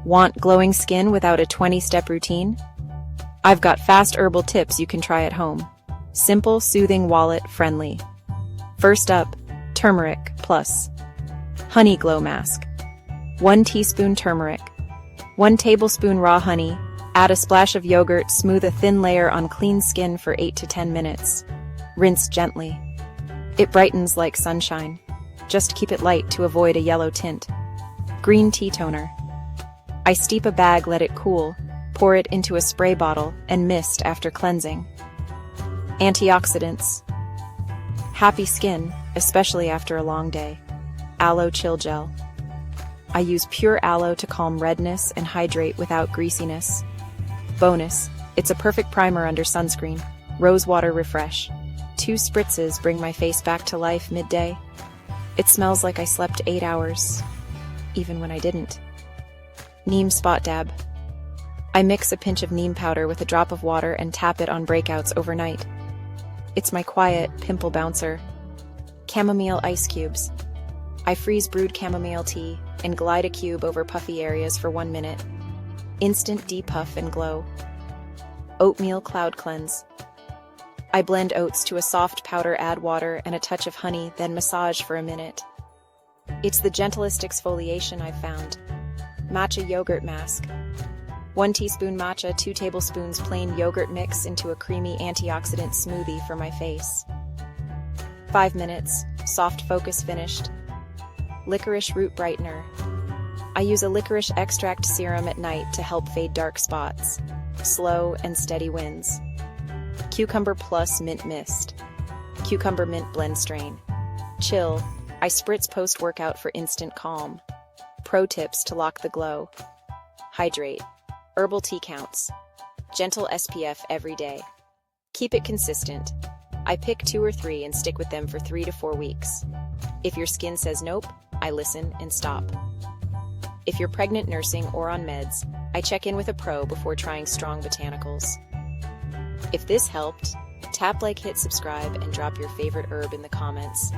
Want glowing skin without a 20-step routine? I've got fast herbal tips you can try at home. Simple, soothing, wallet-friendly. First up, turmeric plus honey glow mask. 1 teaspoon turmeric. 1 tablespoon raw honey. Add a splash of yogurt, smooth a thin layer on clean skin for 8 to 10 minutes. Rinse gently. It brightens like sunshine. Just keep it light to avoid a yellow tint. Green tea toner. I steep a bag, let it cool, pour it into a spray bottle, and mist after cleansing. Antioxidants. Happy skin, especially after a long day. Aloe chill gel. I use pure aloe to calm redness and hydrate without greasiness. Bonus, it's a perfect primer under sunscreen. Rose water refresh. 2 spritzes bring my face back to life midday. It smells like I slept 8 hours, even when I didn't. Neem spot dab. I mix a pinch of neem powder with a drop of water and tap it on breakouts overnight. It's my quiet pimple bouncer. Chamomile ice cubes. I freeze brewed chamomile tea and glide a cube over puffy areas for 1 minute. Instant depuff and glow. Oatmeal cloud cleanse. I blend oats to a soft powder, add water and a touch of honey, then massage for a minute. It's the gentlest exfoliation I've found. Matcha yogurt mask. 1 teaspoon matcha, 2 tablespoons plain yogurt mix into a creamy antioxidant smoothie for my face. 5 minutes, soft focus finished. Licorice root brightener. I use a licorice extract serum at night to help fade dark spots. Slow and steady wins. Cucumber plus mint mist. Cucumber mint blend strain. Chill. I spritz post-workout for instant calm. Pro tips to lock the glow. Hydrate. Herbal tea counts. Gentle SPF every day. Keep it consistent. I pick 2 or 3 and stick with them for 3 to 4 weeks. If your skin says nope, I listen and stop. If you're pregnant, nursing, or on meds, I check in with a pro before trying strong botanicals. If this helped, tap like, hit subscribe, and drop your favorite herb in the comments.